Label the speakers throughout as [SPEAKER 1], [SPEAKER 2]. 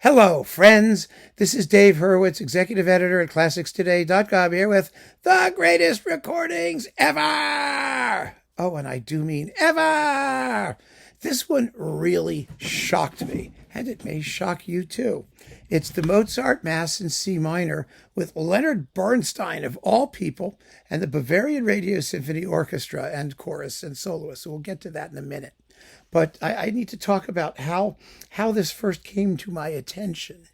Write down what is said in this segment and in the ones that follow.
[SPEAKER 1] Hello, friends. This is Dave Hurwitz, executive editor at ClassicsToday.com, here with the greatest recordings ever. Oh, and I do mean ever. This one really shocked me, and it may shock you too. It's the Mozart Mass in C minor with Leonard Bernstein, of all people, and the Bavarian Radio Symphony Orchestra and chorus and soloists. So we'll get to that in a minute. But I need to talk about how this first came to my attention.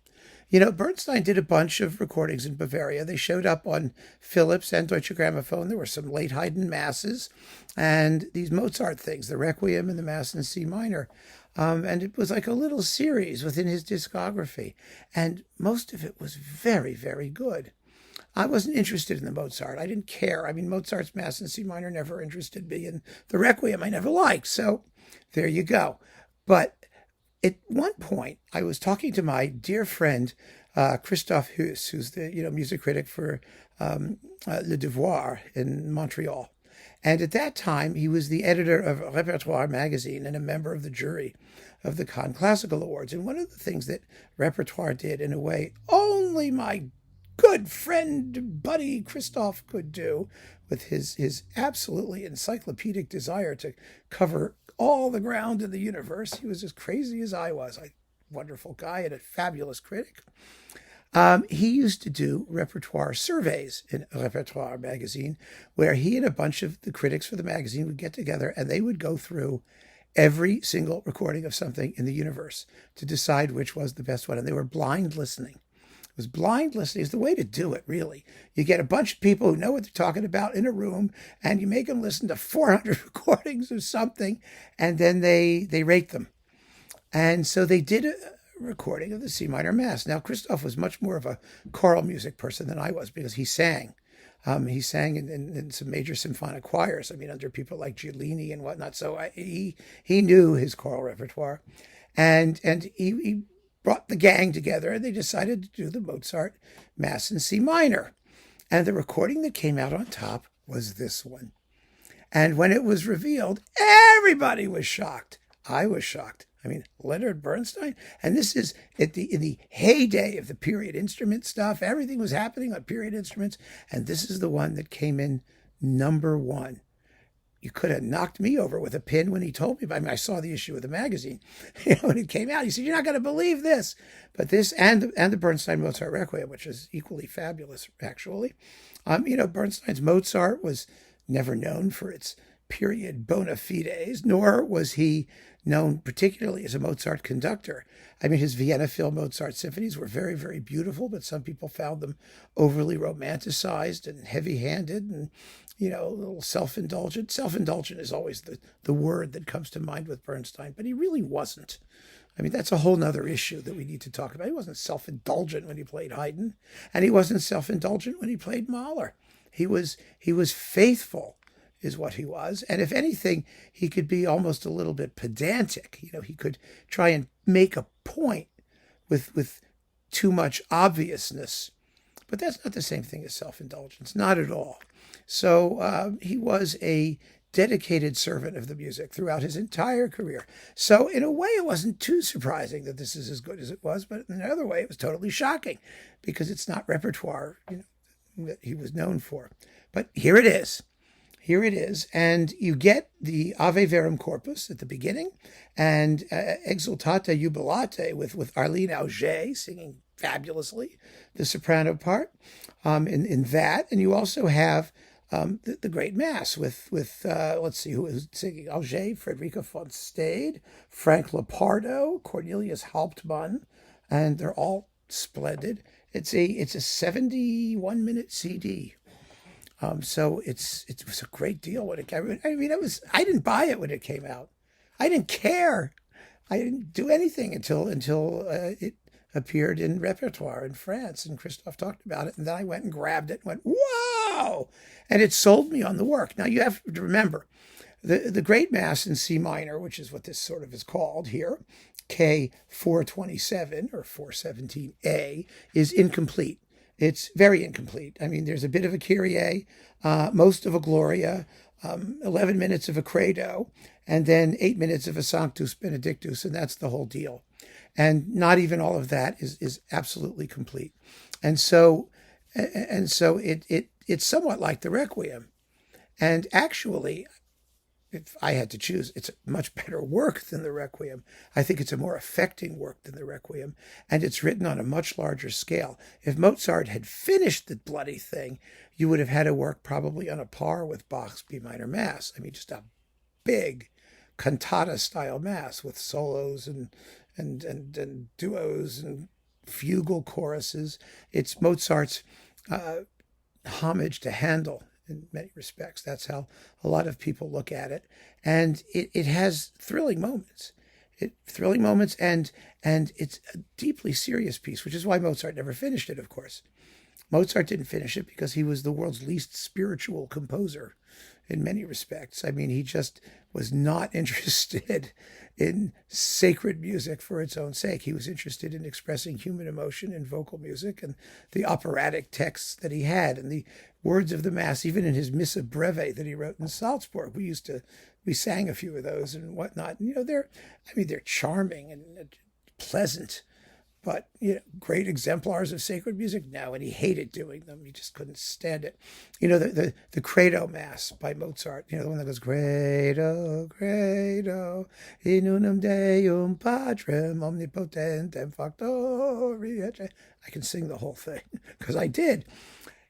[SPEAKER 1] You know, Bernstein did a bunch of recordings in Bavaria. They showed up on Philips and Deutsche Grammophon. There were some late Haydn masses and these Mozart things, the Requiem and the Mass in C minor. And it was like a little series within his discography. And most of it was very, very good. I wasn't interested in the Mozart. I didn't care. I mean, Mozart's Mass in C minor never interested me, and the Requiem I never liked. So there you go. But at one point, I was talking to my dear friend, Christophe Huss, who's the music critic for Le Devoir in Montreal. And at that time, he was the editor of Répertoire magazine and a member of the jury of the Cannes Classical Awards. And one of the things that Répertoire did in a way only my good friend, buddy Christophe could do, with his absolutely encyclopedic desire to cover all the ground in the universe. He was as crazy as I was. A wonderful guy and a fabulous critic. He used to do repertoire surveys in Répertoire magazine, where he and a bunch of the critics for the magazine would get together and they would go through every single recording of something in the universe to decide which was the best one. And they were blind listening. It was blind listening. It's the way to do it, really. You get a bunch of people who know what they're talking about in a room, and you make them listen to 400 recordings of something, and then they rate them. And so they did a recording of the C minor Mass. Now, Christophe was much more of a choral music person than I was, because he sang. He sang in some major symphonic choirs, I mean, under people like Giulini and whatnot. So he knew his choral repertoire. And he brought the gang together, and they decided to do the Mozart Mass in C minor. And the recording that came out on top was this one. And when it was revealed, everybody was shocked. I was shocked. I mean, Leonard Bernstein? And this is in the heyday of the period instrument stuff. Everything was happening on period instruments. And this is the one that came in number one. You could have knocked me over with a pin when he told me. I mean, I saw the issue of the magazine. When it came out, he said, "You're not going to believe this." But this and the Bernstein Mozart Requiem, which is equally fabulous, actually. Bernstein's Mozart was never known for its period bona fides, nor was he known particularly as a Mozart conductor. I mean, his Vienna Phil Mozart symphonies were very, very beautiful, but some people found them overly romanticized and heavy-handed and, a little self-indulgent. Self-indulgent is always the word that comes to mind with Bernstein, but he really wasn't. I mean, that's a whole nother issue that we need to talk about. He wasn't self-indulgent when he played Haydn, and he wasn't self-indulgent when he played Mahler. He was faithful, is what he was. And if anything, he could be almost a little bit pedantic. He could try and make a point with too much obviousness. But that's not the same thing as self-indulgence, not at all. So he was a dedicated servant of the music throughout his entire career. So in a way, it wasn't too surprising that this is as good as it was, but in another way, it was totally shocking because it's not repertoire that he was known for. But here it is. Here it is, and you get the Ave Verum Corpus at the beginning, and Exultate Jubilate with Arlene Auger singing fabulously, the soprano part in that, and you also have the Great Mass with let's see who was singing: Auger, Frederica von Stade, Frank Lepardo, Cornelius Hauptmann, and they're all splendid. It's a 71-minute CD. So it was a great deal when it came out. I mean, I didn't buy it when it came out. I didn't care. I didn't do anything until it appeared in Repertoire in France, and Christophe talked about it, and then I went and grabbed it and went, "Wow!" And it sold me on the work. Now, you have to remember, the Great Mass in C minor, which is what this sort of is called here, K 427 or 417A, is incomplete. It's very incomplete. I mean, there's a bit of a Kyrie, most of a Gloria, 11 minutes of a Credo, and then 8 minutes of a Sanctus Benedictus, and that's the whole deal. And not even all of that is absolutely complete. And so it's somewhat like the Requiem. And actually, if I had to choose, it's a much better work than the Requiem. I think it's a more affecting work than the Requiem, and it's written on a much larger scale. If Mozart had finished the bloody thing, you would have had a work probably on a par with Bach's B minor Mass. I mean, just a big cantata style mass with solos and duos and fugal choruses. It's Mozart's homage to Handel in many respects. That's how a lot of people look at it. And it has thrilling moments. And it's a deeply serious piece, which is why Mozart never finished it, of course. Mozart didn't finish it because he was the world's least spiritual composer in many respects. I mean, he just was not interested in sacred music for its own sake. He was interested in expressing human emotion in vocal music and the operatic texts that he had and the words of the Mass, even in his Missa Breve that he wrote in Salzburg. We sang a few of those and whatnot. And, they're charming and pleasant, but great exemplars of sacred music? No, and he hated doing them. He just couldn't stand it. The Credo Mass by Mozart, the one that goes, Credo, Credo, in unum Deum Patrem omnipotentem factori. I can sing the whole thing because I did.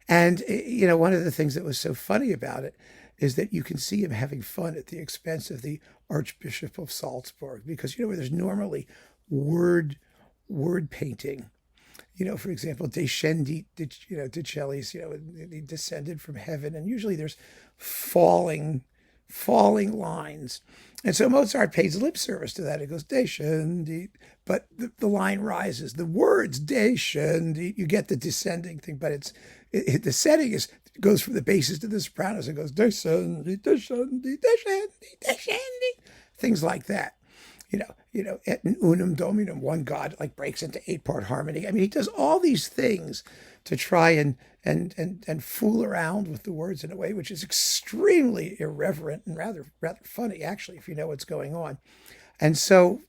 [SPEAKER 1] And, one of the things that was so funny about it is that you can see him having fun at the expense of the Archbishop of Salzburg, because, where there's normally word painting, for example, descendit, Decellis, he descended from heaven, and usually there's falling lines. And so Mozart pays lip service to that. It goes, descendit, but the line rises. The words descendit, you get the descending thing, but the setting goes from the basses to the sopranos. It goes, descendit, descendit, descendit, descendit, things like that. Et unum Dominum, one God, like breaks into 8-part harmony. I mean, he does all these things to try and fool around with the words in a way which is extremely irreverent and rather funny, actually, if you know what's going on. And so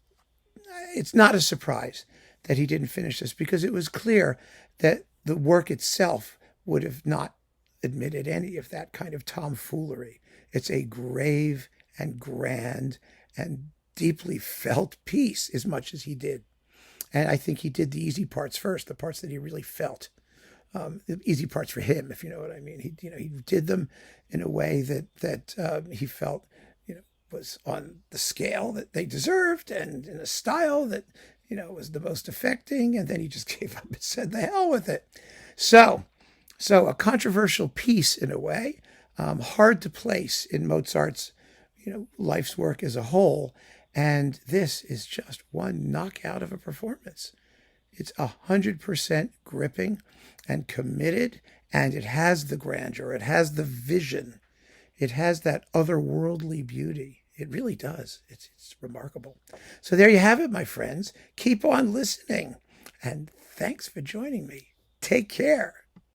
[SPEAKER 1] it's not a surprise that he didn't finish this, because it was clear that the work itself would have not admitted any of that kind of tomfoolery. It's a grave and grand and deeply felt piece, as much as he did. And I think he did the easy parts first, the parts that he really felt. The easy parts for him, if you know what I mean. He did them in a way that he felt, was on the scale that they deserved, and in a style that, was the most affecting. And then he just gave up and said, the hell with it. So a controversial piece in a way, hard to place in Mozart's, life's work as a whole. And this is just one knockout of a performance. It's 100% gripping and committed, and it has the grandeur, it has the vision, it has that otherworldly beauty. It really does. It's remarkable. So there you have it, my friends. Keep on listening, and thanks for joining me. Take care.